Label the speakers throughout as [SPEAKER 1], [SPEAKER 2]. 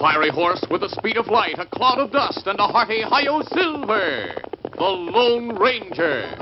[SPEAKER 1] fiery horse with the speed of light, a cloud of dust, and a hearty Hi-Yo Silver, the Lone Ranger.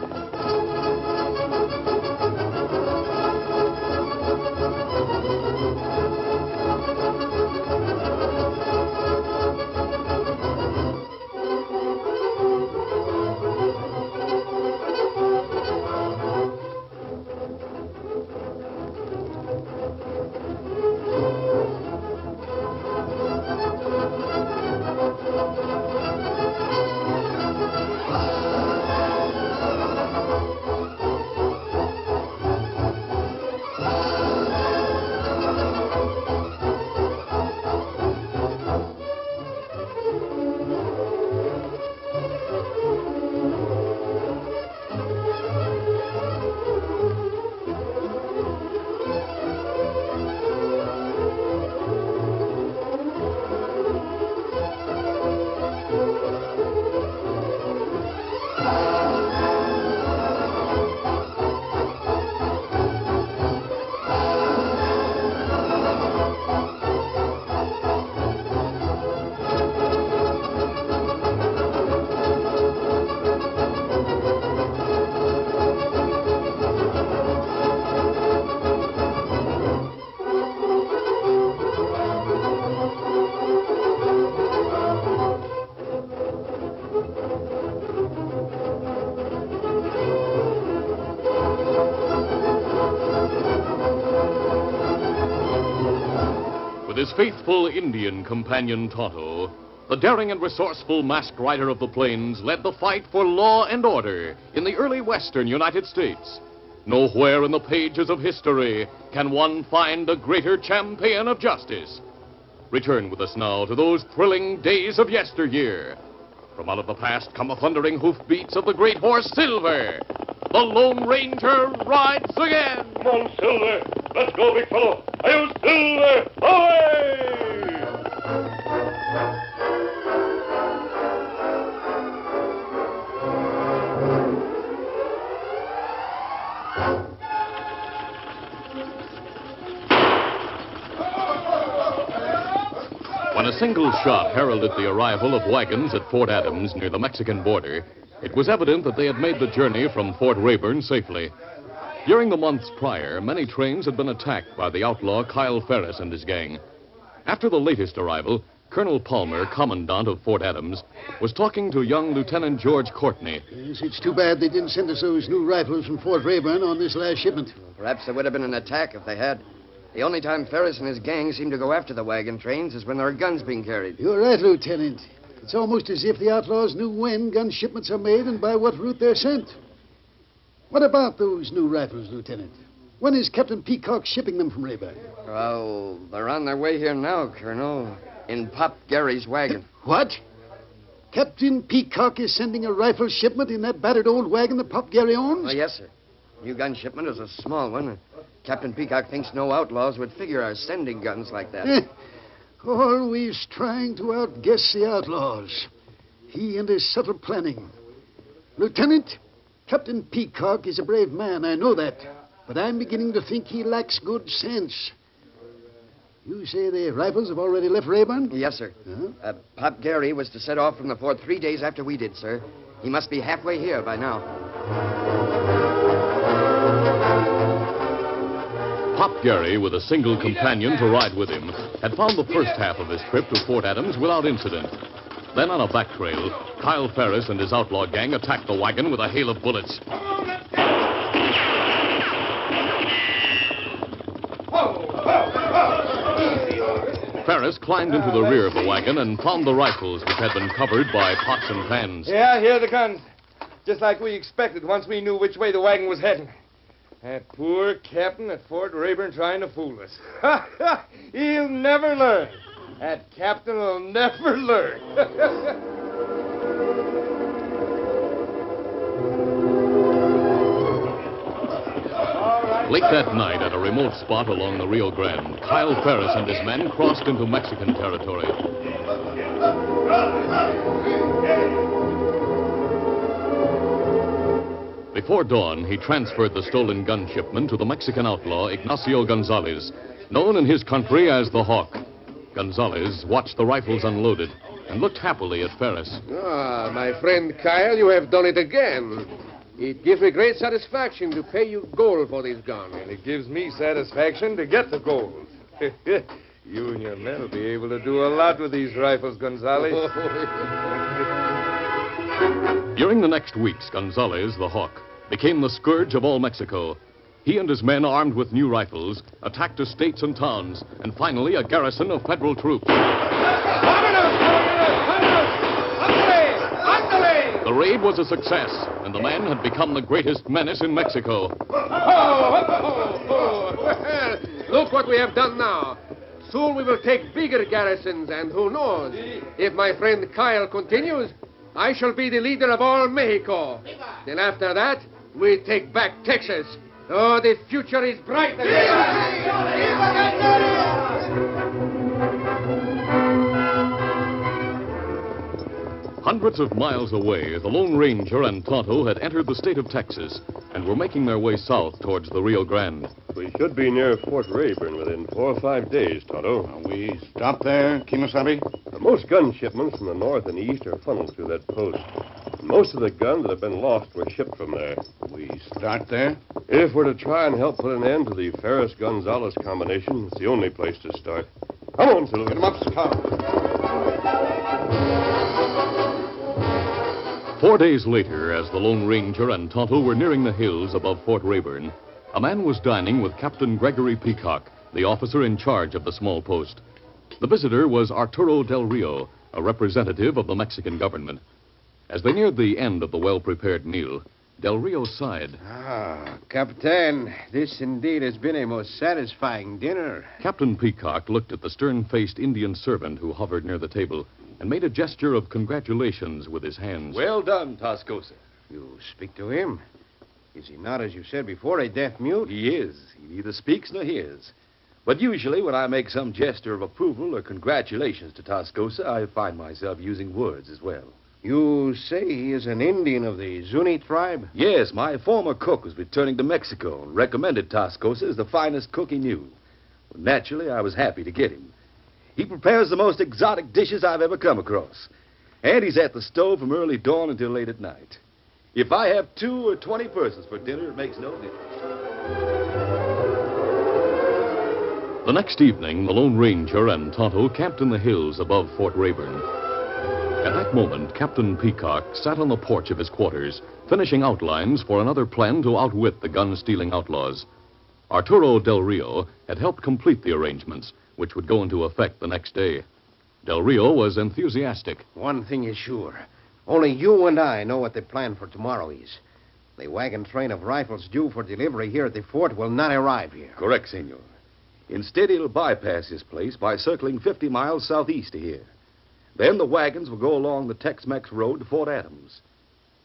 [SPEAKER 1] With his faithful Indian companion Tonto, the daring and resourceful masked rider of the plains led the fight for law and order in the early western United States. Nowhere in the pages of history can one find a greater champion of justice. Return with us now to those thrilling days of yesteryear. From out of the past come the thundering hoofbeats of the great horse Silver. The Lone Ranger rides again.
[SPEAKER 2] Come on, Silver. Let's go, big fellow. Hi-Yo, Silver. Away!
[SPEAKER 1] When a single shot heralded the arrival of wagons at Fort Adams near the Mexican border, it was evident that they had made the journey from Fort Rayburn safely. During the months prior, many trains had been attacked by the outlaw Kyle Ferris and his gang. After the latest arrival, Colonel Palmer, commandant of Fort Adams, was talking to young Lieutenant George Courtney.
[SPEAKER 3] Yes, it's too bad they didn't send us those new rifles from Fort Rayburn on this last shipment.
[SPEAKER 4] Perhaps there would have been an attack if they had. The only time Ferris and his gang seem to go after the wagon trains is when there are guns being carried.
[SPEAKER 3] You're right, Lieutenant. It's almost as if the outlaws knew when gun shipments are made and by what route they're sent. What about those new rifles, Lieutenant? When is Captain Peacock shipping them from Rayburn?
[SPEAKER 4] Oh, they're on their way here now, Colonel. In Pop Gary's wagon.
[SPEAKER 3] What? Captain Peacock is sending a rifle shipment in that battered old wagon that Pop Gary owns?
[SPEAKER 4] Oh, yes, sir. New gun shipment is a small one. Captain Peacock thinks no outlaws would figure our sending guns like that.
[SPEAKER 3] Always trying to outguess the outlaws. He and his subtle planning. Lieutenant, Captain Peacock is a brave man, I know that. But I'm beginning to think he lacks good sense. You say the rifles have already left Rayburn?
[SPEAKER 4] Yes, sir.
[SPEAKER 3] Huh?
[SPEAKER 4] Pop Gary was to set off from the fort 3 days after we did, sir. He must be halfway here by now.
[SPEAKER 1] Pop Gary, with a single companion to ride with him, had found the first half of his trip to Fort Adams without incident. Then on a back trail, Kyle Ferris and his outlaw gang attacked the wagon with a hail of bullets. Ferris climbed into the rear of the wagon and found the rifles, which had been covered by pots and pans.
[SPEAKER 5] Yeah, here are the guns. Just like we expected once we knew which way the wagon was heading. That poor captain at Fort Rayburn trying to fool us. He'll never learn. That captain will never learn.
[SPEAKER 1] Late that night, at a remote spot along the Rio Grande, Kyle Ferris and his men crossed into Mexican territory. Before dawn, he transferred the stolen gun shipment to the Mexican outlaw Ignacio Gonzalez, known in his country as the Hawk. Gonzalez watched the rifles unloaded and looked happily at Ferris.
[SPEAKER 6] Ah, my friend Kyle, you have done it again. It gives me great satisfaction to pay you gold for this gun.
[SPEAKER 5] And it gives me satisfaction to get the gold. You and your men will be able to do a lot with these rifles, Gonzalez.
[SPEAKER 1] During the next weeks, Gonzalez, the Hawk, became the scourge of all Mexico. He and his men, armed with new rifles, attacked estates and towns, and finally a garrison of federal troops. The raid was a success, and the man had become the greatest menace in Mexico.
[SPEAKER 6] Look what we have done now. Soon we will take bigger garrisons, and who knows? If my friend Kyle continues, I shall be the leader of all Mexico. Then after that, we take back Texas. Oh, the future is bright.
[SPEAKER 1] Hundreds of miles away, the Lone Ranger and Tonto had entered the state of Texas and were making their way south towards the Rio Grande.
[SPEAKER 2] We should be near Fort Rayburn within 4 or 5 days, Tonto.
[SPEAKER 7] We stop there, Kimasabi?
[SPEAKER 2] Most gun shipments from the north and east are funneled through that post. Most of the guns that have been lost were shipped from there.
[SPEAKER 7] We start there?
[SPEAKER 2] If we're to try and help put an end to the Ferris-Gonzalez combination, it's the only place to start. Come on, Silver.
[SPEAKER 7] Get 'em up, Scout.
[SPEAKER 1] 4 days later, as the Lone Ranger and Tonto were nearing the hills above Fort Rayburn, a man was dining with Captain Gregory Peacock, the officer in charge of the small post. The visitor was Arturo Del Rio, a representative of the Mexican government. As they neared the end of the well-prepared meal, Del Rio sighed.
[SPEAKER 4] Ah, Captain, this indeed has been a most satisfying dinner.
[SPEAKER 1] Captain Peacock looked at the stern-faced Indian servant who hovered near the table and made a gesture of congratulations with his hands.
[SPEAKER 8] Well done, Tascosa.
[SPEAKER 4] You speak to him? Is he not, as you said before, a deaf mute?
[SPEAKER 8] He is. He neither speaks nor hears. But usually when I make some gesture of approval or congratulations to Tascosa, I find myself using words as well.
[SPEAKER 4] You say he is an Indian of the Zuni tribe?
[SPEAKER 8] Yes, my former cook was returning to Mexico and recommended Tascosa as the finest cook he knew. Naturally, I was happy to get him. He prepares the most exotic dishes I've ever come across. And he's at the stove from early dawn until late at night. If I have 2 or 20 persons for dinner, it makes no difference.
[SPEAKER 1] The next evening, the Lone Ranger and Tonto camped in the hills above Fort Rayburn. At that moment, Captain Peacock sat on the porch of his quarters, finishing outlines for another plan to outwit the gun-stealing outlaws. Arturo Del Rio had helped complete the arrangements, which would go into effect the next day. Del Rio was enthusiastic.
[SPEAKER 4] One thing is sure. Only you and I know what the plan for tomorrow is. The wagon train of rifles due for delivery here at the fort will not arrive here.
[SPEAKER 8] Correct, senor. Instead, it'll bypass this place by circling 50 miles southeast of here. Then the wagons will go along the Tex-Mex road to Fort Adams.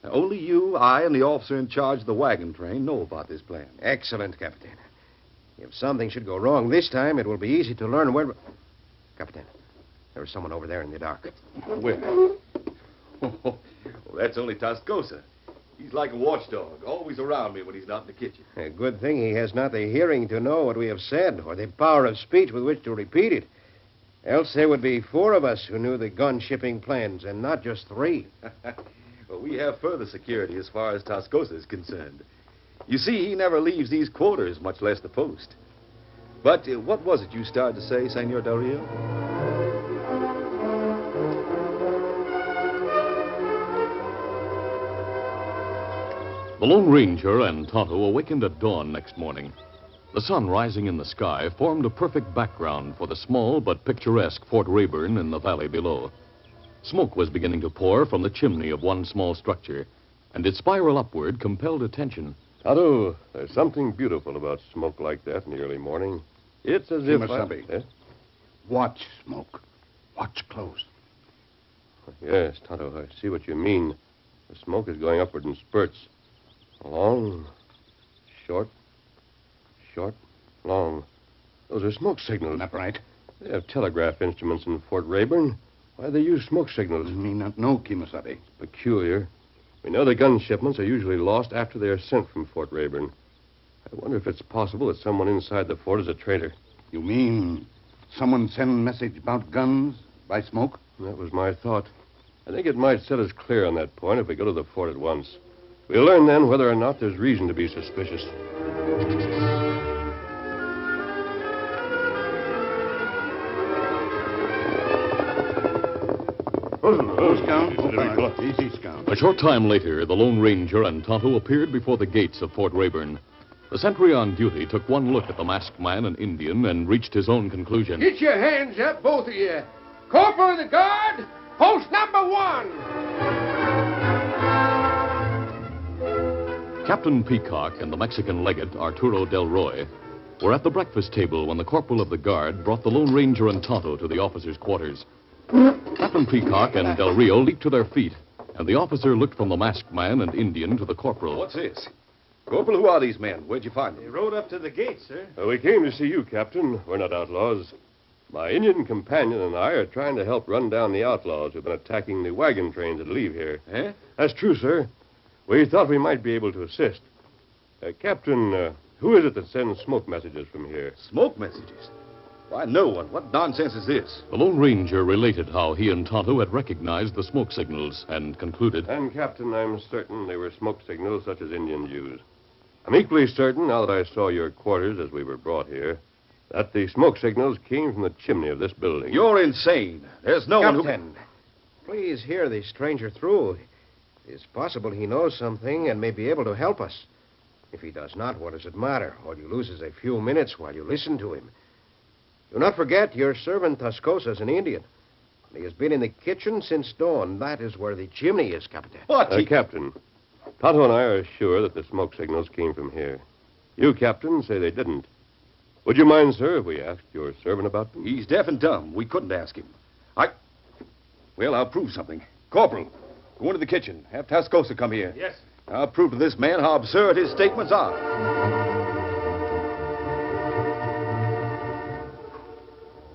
[SPEAKER 8] Now, only you, I, and the officer in charge of the wagon train know about this plan.
[SPEAKER 4] Excellent, Captain. If something should go wrong this time, it will be easy to learn where... Captain, there's someone over there in the dark.
[SPEAKER 8] Where? Well, that's only Tascosa. He's like a watchdog, always around me when he's not in the kitchen.
[SPEAKER 4] A good thing he has not the hearing to know what we have said or the power of speech with which to repeat it. Else there would be 4 of us who knew the gun-shipping plans, and not just 3.
[SPEAKER 8] Well, we have further security as far as Tascosa is concerned. You see, he never leaves these quarters, much less the post. But what was it you started to say, Senor Del Rio?
[SPEAKER 1] The Lone Ranger and Tonto awakened at dawn next morning. The sun rising in the sky formed a perfect background for the small but picturesque Fort Rayburn in the valley below. Smoke was beginning to pour from the chimney of one small structure, and its spiral upward compelled attention.
[SPEAKER 2] Tonto, there's something beautiful about smoke like that in the early morning. It's as if...
[SPEAKER 7] Kimasabi. Watch, Smoke. Watch close.
[SPEAKER 2] Yes, Tonto, I see what you mean. The smoke is going upward in spurts. Long, short, long. Those are smoke signals.
[SPEAKER 7] Isn't that right?
[SPEAKER 2] They have telegraph instruments in Fort Rayburn. Why do they use smoke signals?
[SPEAKER 7] Me not know, Kimasabi.
[SPEAKER 2] Peculiar. We know the gun shipments are usually lost after they are sent from Fort Rayburn. I wonder if it's possible that someone inside the fort is a traitor.
[SPEAKER 7] You mean someone send message about guns by Smoke?
[SPEAKER 2] That was my thought. I think it might set us clear on that point if we go to the fort at once. We'll learn then whether or not there's reason to be suspicious.
[SPEAKER 7] Easy, Scout.
[SPEAKER 1] A short time later, the Lone Ranger and Tonto appeared before the gates of Fort Rayburn. The sentry on duty took one look at the masked man and Indian and reached his own conclusion.
[SPEAKER 6] Get your hands up, both of you. Corporal of the guard, post number 1.
[SPEAKER 1] Captain Peacock and the Mexican legate, Arturo Del Roy, were at the breakfast table when the corporal of the guard brought the Lone Ranger and Tonto to the officers' quarters. Captain Peacock and Del Rio leaped to their feet, and the officer looked from the masked man and Indian to the corporal.
[SPEAKER 8] What's this? Corporal, who are these men? Where'd you find them?
[SPEAKER 5] They rode up to the gate, sir.
[SPEAKER 2] We came to see you, Captain. We're not outlaws. My Indian companion and I are trying to help run down the outlaws who've been attacking the wagon trains that leave here.
[SPEAKER 8] Eh?
[SPEAKER 2] That's true, sir. We thought we might be able to assist. Captain, who is it that sends smoke messages from here?
[SPEAKER 8] Smoke messages? Why, no one. What nonsense is this?
[SPEAKER 1] The Lone Ranger related how he and Tonto had recognized the smoke signals and concluded.
[SPEAKER 2] And, Captain, I'm certain they were smoke signals such as Indians use. I'm equally certain, now that I saw your quarters as we were brought here, that the smoke signals came from the chimney of this building.
[SPEAKER 8] You're insane. There's no one
[SPEAKER 4] Captain, please hear the stranger through. It's possible he knows something and may be able to help us. If he does not, what does it matter? All you lose is a few minutes while you listen to him. Do not forget your servant Tascosa is an Indian. He has been in the kitchen since dawn. That is where the chimney is, Captain.
[SPEAKER 8] What?
[SPEAKER 2] Captain, Tonto and I are sure that the smoke signals came from here. You, Captain, say they didn't. Would you mind, sir, if we asked your servant about them?
[SPEAKER 8] He's deaf and dumb. We couldn't ask him. Well, I'll prove something. Corporal, go into the kitchen. Have Tascosa come here.
[SPEAKER 5] Yes.
[SPEAKER 8] I'll prove to this man how absurd his statements are.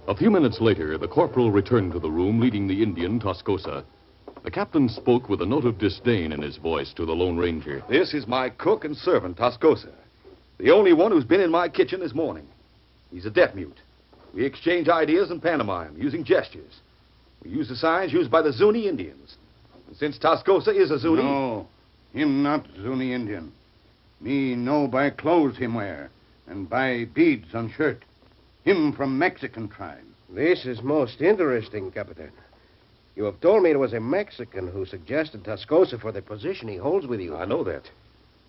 [SPEAKER 1] A few minutes later, the corporal returned to the room leading the Indian, Tascosa. The captain spoke with a note of disdain in his voice to the Lone Ranger.
[SPEAKER 8] This is my cook and servant, Tascosa. The only one who's been in my kitchen this morning. He's a deaf mute. We exchange ideas in pantomime, using gestures. We use the signs used by the Zuni Indians. And since Tascosa is a Zuni...
[SPEAKER 7] No, him not Zuni Indian. Me know by clothes him wear, and by beads on shirt. Him from Mexican tribe.
[SPEAKER 4] This is most interesting, Captain. You have told me it was a Mexican who suggested Tascosa for the position he holds with you.
[SPEAKER 8] I know that.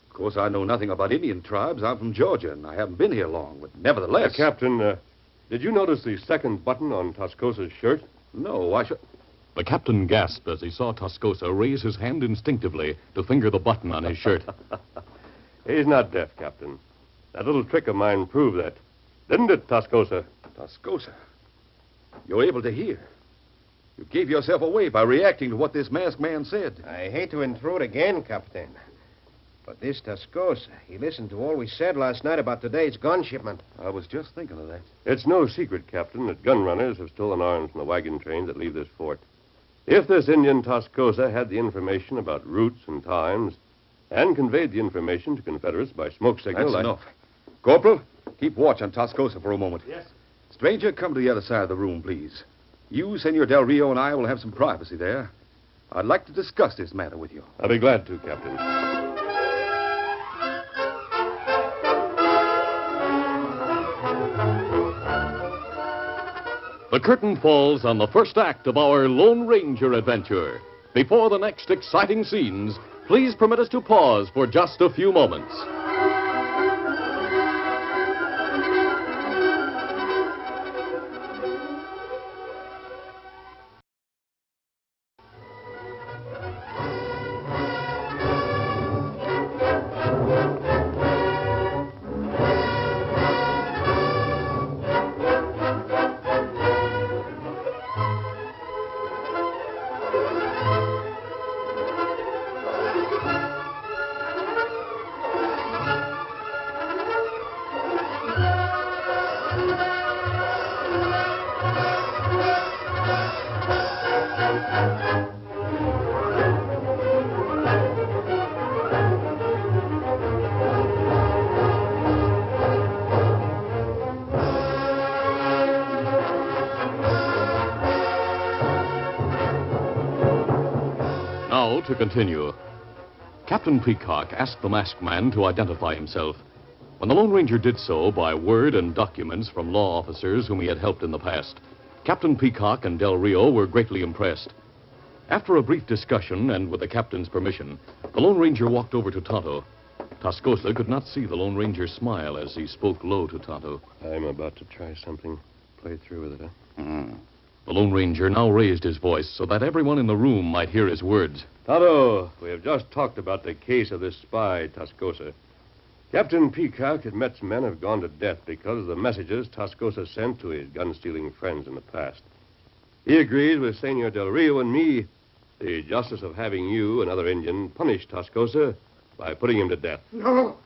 [SPEAKER 8] Of course, I know nothing about Indian tribes. I'm from Georgia, and I haven't been here long. But nevertheless...
[SPEAKER 2] Captain, did you notice the second button on Tascosa's shirt?
[SPEAKER 8] No, I should...
[SPEAKER 1] The captain gasped as he saw Tascosa raise his hand instinctively to finger the button on his shirt.
[SPEAKER 2] He's not deaf, Captain. That little trick of mine proved that. Didn't it, Tascosa?
[SPEAKER 8] Tascosa, you're able to hear. You gave yourself away by reacting to what this masked man said.
[SPEAKER 4] I hate to intrude again, Captain. But this Tascosa, he listened to all we said last night about today's gun shipment.
[SPEAKER 8] I was just thinking of that.
[SPEAKER 2] It's no secret, Captain, that gun runners have stolen arms from the wagon trains that leave this fort. If this Indian Tascosa had the information about routes and times and conveyed the information to Confederates by smoke signal...
[SPEAKER 8] That's enough. Corporal, keep watch on Tascosa for a moment.
[SPEAKER 5] Yes.
[SPEAKER 8] Stranger, come to the other side of the room, please. You, Senor Del Rio, and I will have some privacy there. I'd like to discuss this matter with you.
[SPEAKER 2] I'll be glad to, Captain.
[SPEAKER 1] The curtain falls on the first act of our Lone Ranger adventure. Before the next exciting scenes, please permit us to pause for just a few moments. Now to continue. Captain Peacock asked the masked man to identify himself. When the Lone Ranger did so by word and documents from law officers whom he had helped in the past, Captain Peacock and Del Rio were greatly impressed. After a brief discussion and with the captain's permission, the Lone Ranger walked over to Tonto. Tascosa could not see the Lone Ranger smile as he spoke low to Tonto.
[SPEAKER 2] I'm about to try something. Play through with it, huh?
[SPEAKER 1] The Lone Ranger now raised his voice so that everyone in the room might hear his words.
[SPEAKER 2] Tonto, we have just talked about the case of this spy, Tascosa. Captain Peacock and Met's men have gone to death because of the messages Tascosa sent to his gun-stealing friends in the past. He agrees with Senor Del Rio and me the justice of having you, another Indian, punish Tascosa by putting him to death.
[SPEAKER 7] No.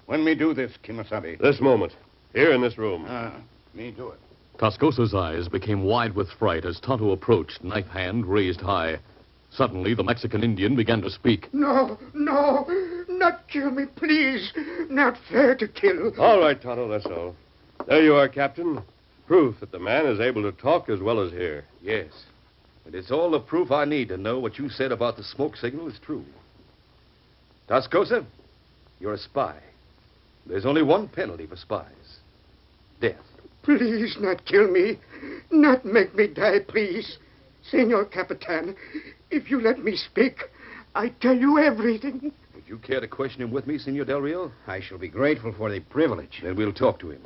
[SPEAKER 7] When me do this, Kimasabi?
[SPEAKER 2] This moment, here in this room.
[SPEAKER 7] Me do it.
[SPEAKER 1] Tascosa's eyes became wide with fright as Tonto approached, knife hand raised high. Suddenly, the Mexican Indian began to speak.
[SPEAKER 7] No. Not kill me, please. Not fair to kill.
[SPEAKER 2] All right, Tonto, that's all. There you are, Captain. Proof that the man is able to talk as well as hear.
[SPEAKER 8] Yes. And it's all the proof I need to know what you said about the smoke signal is true. Tascosa, you're a spy. There's only one penalty for spies. Death.
[SPEAKER 7] Please not kill me. Not make me die, please. Senor Capitan, if you let me speak, I tell you everything.
[SPEAKER 8] Would you care to question him with me, Senor Del Rio?
[SPEAKER 4] I shall be grateful for the privilege.
[SPEAKER 8] Then we'll talk to him.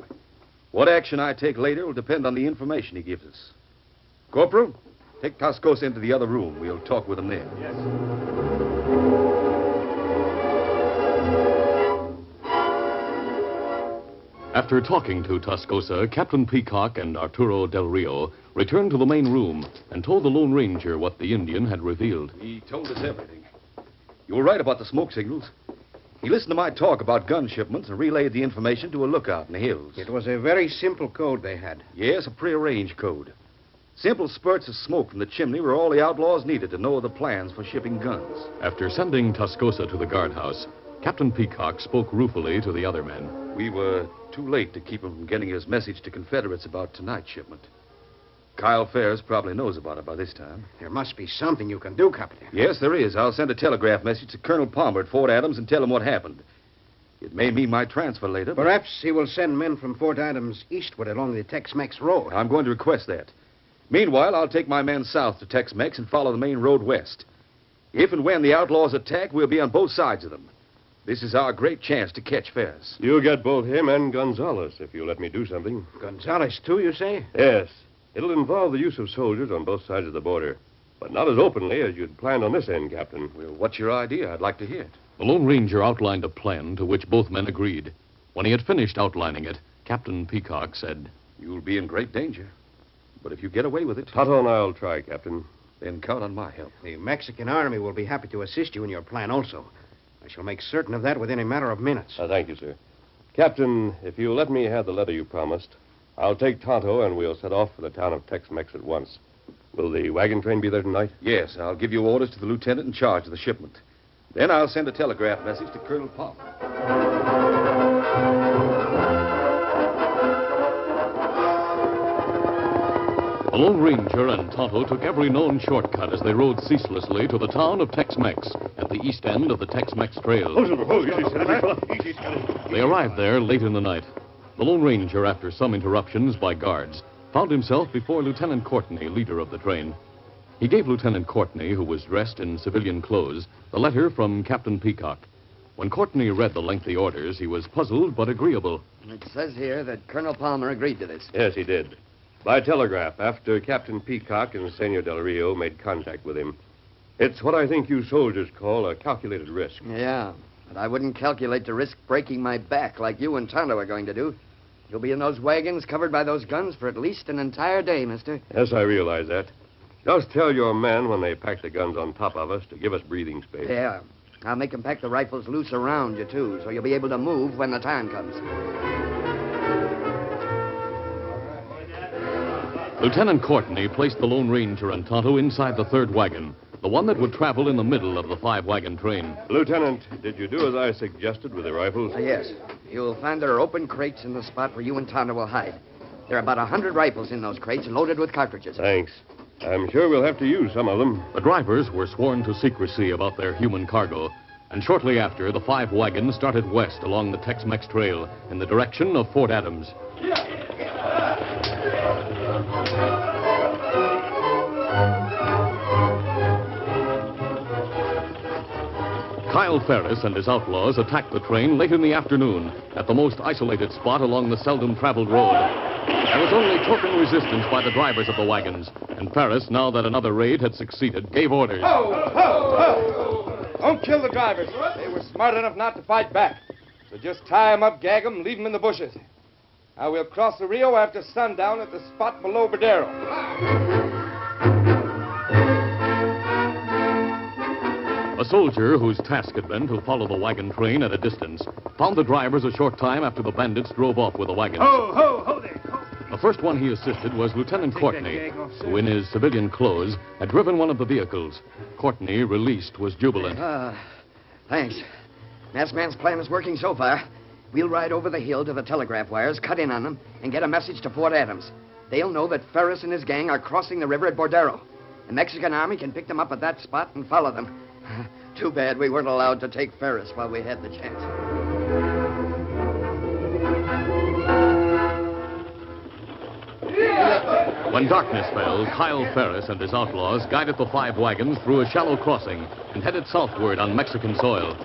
[SPEAKER 8] What action I take later will depend on the information he gives us. Corporal, take Tascosa into the other room. We'll talk with him there. Yes.
[SPEAKER 1] After talking to Tascosa, Captain Peacock and Arturo Del Rio returned to the main room and told the Lone Ranger what the Indian had revealed.
[SPEAKER 8] He told us everything. You were right about the smoke signals. He listened to my talk about gun shipments and relayed the information to a lookout in the hills.
[SPEAKER 4] It was a very simple code they had.
[SPEAKER 8] Yes, a prearranged code. Simple spurts of smoke from the chimney were all the outlaws needed to know the plans for shipping guns.
[SPEAKER 1] After sending Tascosa to the guardhouse, Captain Peacock spoke ruefully to the other men.
[SPEAKER 8] We were too late to keep him from getting his message to Confederates about tonight's shipment. Kyle Ferris probably knows about it by this time.
[SPEAKER 4] There must be something you can do, Captain.
[SPEAKER 8] Yes, there is. I'll send a telegraph message to Colonel Palmer at Fort Adams and tell him what happened. It may mean my transfer later.
[SPEAKER 4] Perhaps he will send men from Fort Adams eastward along the Tex-Mex road.
[SPEAKER 8] I'm going to request that. Meanwhile, I'll take my men south to Tex-Mex and follow the main road west. If and when the outlaws attack, we'll be on both sides of them. This is our great chance to catch Ferris.
[SPEAKER 2] You'll get both him and Gonzalez if you let me do something.
[SPEAKER 4] Gonzalez, too, you say?
[SPEAKER 2] Yes. It'll involve the use of soldiers on both sides of the border. But not as openly as you'd planned on this end, Captain.
[SPEAKER 8] Well, what's your idea? I'd like to hear it.
[SPEAKER 1] The Lone Ranger outlined a plan to which both men agreed. When he had finished outlining it, Captain Peacock said,
[SPEAKER 8] "You'll be in great danger. But if you get away with it,
[SPEAKER 2] Tonto and I'll try, Captain.
[SPEAKER 8] then count on my help."
[SPEAKER 4] The Mexican army will be happy to assist you in your plan also. I shall make certain of that within a matter of minutes.
[SPEAKER 2] Thank you, sir. Captain, if you'll let me have the letter you promised, I'll take Tonto and we'll set off for the town of Tex-Mex at once. Will the wagon train be there tonight?
[SPEAKER 8] Yes, I'll give you orders to the lieutenant in charge of the shipment. Then I'll send a telegraph message to Colonel Palmer.
[SPEAKER 1] The Lone Ranger and Tonto took every known shortcut as they rode ceaselessly to the town of Tex-Mex at the east end of the Tex-Mex Trail. They arrived there late in the night. The Lone Ranger, after some interruptions by guards, found himself before Lieutenant Courtney, leader of the train. He gave Lieutenant Courtney, who was dressed in civilian clothes, the letter from Captain Peacock. When Courtney read the lengthy orders, he was puzzled but agreeable.
[SPEAKER 9] It says here that Colonel Palmer agreed to this.
[SPEAKER 2] Yes, he did. By telegraph, after Captain Peacock and Senor Del Rio made contact with him. It's what I think you soldiers call a calculated risk.
[SPEAKER 9] Yeah, but I wouldn't calculate to risk breaking my back like you and Tonto are going to do. You'll be in those wagons covered by those guns for at least an entire day, mister.
[SPEAKER 2] Yes, I realize that. Just tell your men when they pack the guns on top of us to give us breathing space.
[SPEAKER 9] Yeah. I'll make them pack the rifles loose around you, too, so you'll be able to move when the time comes.
[SPEAKER 1] Lieutenant Courtney placed the Lone Ranger and Tonto inside the third wagon, the one that would travel in the middle of the 5-wagon train.
[SPEAKER 2] Lieutenant, did you do as I suggested with the rifles?
[SPEAKER 9] Yes. You'll find there are open crates in the spot where you and Tonto will hide. There are about 100 rifles in those crates loaded with cartridges.
[SPEAKER 2] Thanks. I'm sure we'll have to use some of them.
[SPEAKER 1] The drivers were sworn to secrecy about their human cargo, and shortly after, the 5 wagons started west along the Tex-Mex Trail in the direction of Fort Adams. Kyle Ferris and his outlaws attacked the train late in the afternoon at the most isolated spot along the seldom-traveled road. There was only token resistance by the drivers of the wagons, and Ferris, now that another raid had succeeded, gave orders.
[SPEAKER 5] Ho, ho, ho! Don't kill the drivers. They were smart enough not to fight back. So just tie them up, gag them, leave them in the bushes. I will cross the Rio after sundown at the spot below Badero.
[SPEAKER 1] A soldier whose task had been to follow the wagon train at a distance found the drivers a short time after the bandits drove off with the wagons.
[SPEAKER 5] Ho there, ho.
[SPEAKER 1] The first one he assisted was Lieutenant Courtney, who in his civilian clothes had driven one of the vehicles. Courtney, released, was jubilant.
[SPEAKER 9] Thanks. Masked Man's plan is working so far. We'll ride over the hill to the telegraph wires, cut in on them, and get a message to Fort Adams. They'll know that Ferris and his gang are crossing the river at Bordero. The Mexican army can pick them up at that spot and follow them. Too bad we weren't allowed to take Ferris while we had the chance.
[SPEAKER 1] When darkness fell, Kyle Ferris and his outlaws guided the 5 wagons through a shallow crossing and headed southward on Mexican soil.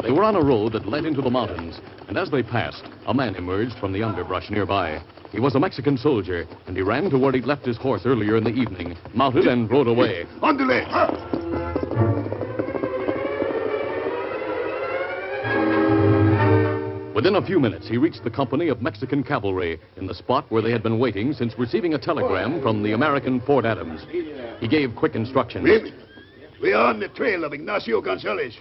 [SPEAKER 1] They were on a road that led into the mountains, and as they passed, a man emerged from the underbrush nearby. He was a Mexican soldier, and he ran to where he'd left his horse earlier in the evening, mounted and rode away. Within a few minutes, he reached the company of Mexican cavalry in the spot where they had been waiting since receiving a telegram from the American Fort Adams. He gave quick instructions.
[SPEAKER 3] We are on the trail of Ignacio Gonzalez.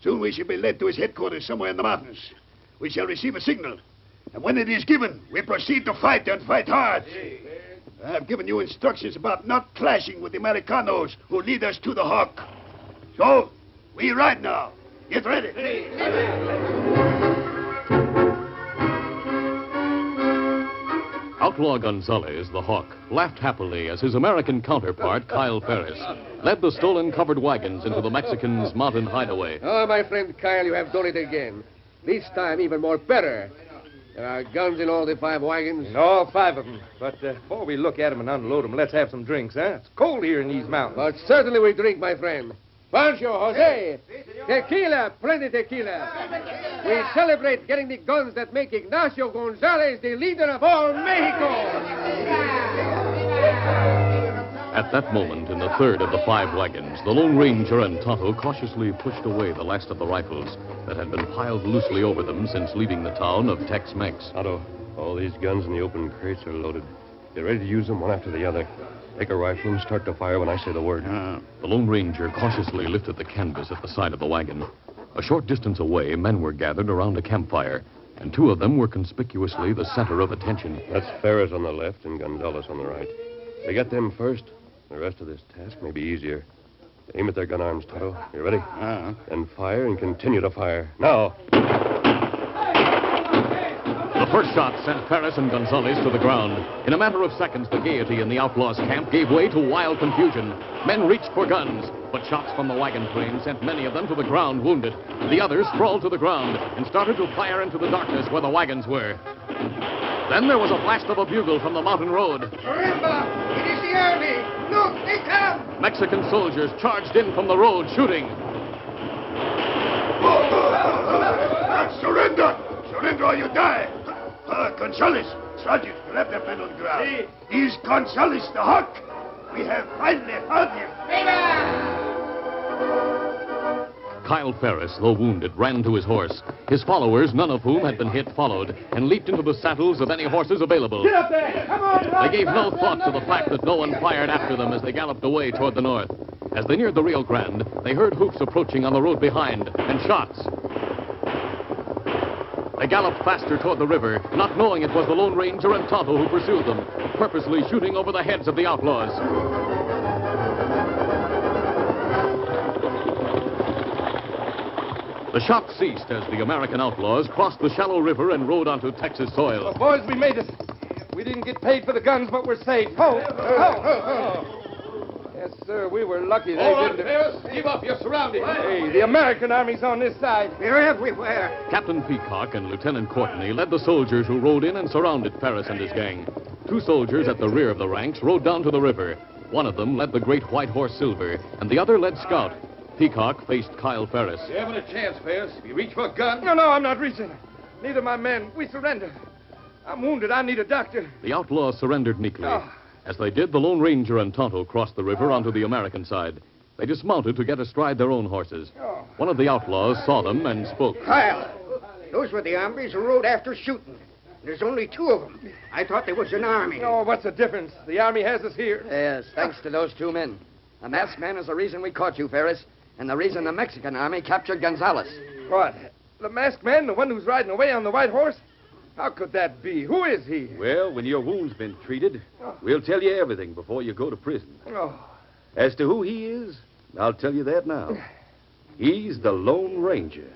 [SPEAKER 3] Soon we shall be led to his headquarters somewhere in the mountains. We shall receive a signal, and when it is given, we proceed to fight and fight hard. I have given you instructions about not clashing with the Americanos who lead us to the Hawk. So, we ride now. Get ready.
[SPEAKER 1] Outlaw Gonzalez, the Hawk, laughed happily as his American counterpart, Kyle Ferris, led the stolen covered wagons into the Mexicans' mountain hideaway.
[SPEAKER 6] Oh, my friend Kyle, you have done it again. This time even more better. There are guns in all the 5 wagons.
[SPEAKER 5] In all 5 of them. But before we look at them and unload them, let's have some drinks, huh? It's cold here in these mountains.
[SPEAKER 6] But certainly we drink, my friend. Pancho, Jose, tequila, plenty tequila. We celebrate getting the guns that make Ignacio Gonzalez the leader of all Mexico.
[SPEAKER 1] At that moment, in the third of the 5 wagons, the Lone Ranger and Tonto cautiously pushed away the last of the rifles that had been piled loosely over them since leaving the town of Tex-Mex.
[SPEAKER 2] Tonto, all these guns in the open crates are loaded. Get ready to use them one after the other. Take a rifle and start to fire when I say the word.
[SPEAKER 1] The Lone Ranger cautiously lifted the canvas at the side of the wagon. A short distance away, men were gathered around a campfire, and 2 of them were conspicuously the center of attention.
[SPEAKER 2] That's Ferris on the left and Gonzalez on the right. They get them first. The rest of this task may be easier. Aim at their gun arms, Tonto. You ready? Then fire and continue to fire. Now.
[SPEAKER 1] The first shot sent Ferris and Gonzalez to the ground. In a matter of seconds, the gaiety in the outlaws' camp gave way to wild confusion. Men reached for guns, but shots from the wagon train sent many of them to the ground wounded. The others crawled to the ground and started to fire into the darkness where the wagons were. Then there was a blast of a bugle from the mountain road.
[SPEAKER 7] Remember, it is the army. Look, they come.
[SPEAKER 1] Mexican soldiers charged in from the road, shooting.
[SPEAKER 3] Surrender! Surrender or you die! Gonzalez, Sergeant, grab that man on the ground. He's Gonzalez the Hawk. We have finally found him.
[SPEAKER 1] Kyle Ferris, though wounded, ran to his horse. His followers, none of whom had been hit, followed and leaped into the saddles of any horses available.
[SPEAKER 5] Get up there! Come on!
[SPEAKER 1] They gave no thought to the fact that no one fired after them as they galloped away toward the north. As they neared the Rio Grande, they heard hoofs approaching on the road behind and shots. They galloped faster toward the river, not knowing it was the Lone Ranger and Tonto who pursued them, purposely shooting over the heads of the outlaws. The shots ceased as the American outlaws crossed the shallow river and rode onto Texas soil.
[SPEAKER 5] Boys, we made it. We didn't get paid for the guns, but we're safe. Ho! Ho! Yes, sir. We were lucky they
[SPEAKER 1] All right,
[SPEAKER 5] didn't.
[SPEAKER 1] Ferris, keep up. You're surrounded.
[SPEAKER 5] Hey, the American army's on this side.
[SPEAKER 7] They're everywhere.
[SPEAKER 1] Captain Peacock and Lieutenant Courtney led the soldiers who rode in and surrounded Ferris and his gang. 2 soldiers at the rear of the ranks rode down to the river. One of them led the great white horse Silver, and the other led Scout. Peacock faced Kyle Ferris.
[SPEAKER 8] You haven't a chance, Ferris. If you reach for a gun.
[SPEAKER 5] No, I'm not reaching. Neither my men. We surrender. I'm wounded. I need a doctor.
[SPEAKER 1] The outlaws surrendered meekly.
[SPEAKER 5] Oh.
[SPEAKER 1] As they did, the Lone Ranger and Tonto crossed the river onto the American side. They dismounted to get astride their own horses.
[SPEAKER 5] Oh.
[SPEAKER 1] One of the outlaws saw them and spoke.
[SPEAKER 7] Kyle, those were the hombres who rode after shooting. There's only 2 of them. I thought there was an army.
[SPEAKER 5] Oh, what's the difference? The army has us here.
[SPEAKER 9] Yes, thanks to those 2 men. A masked man is the reason we caught you, Ferris, and the reason the Mexican army captured Gonzales.
[SPEAKER 5] What? The masked man, the one who's riding away on the white horse? How could that be? Who is he?
[SPEAKER 8] Well, when your wound's been treated, we'll tell you everything before you go to prison.
[SPEAKER 5] Oh.
[SPEAKER 8] As to who he is, I'll tell you that now. He's the Lone Ranger.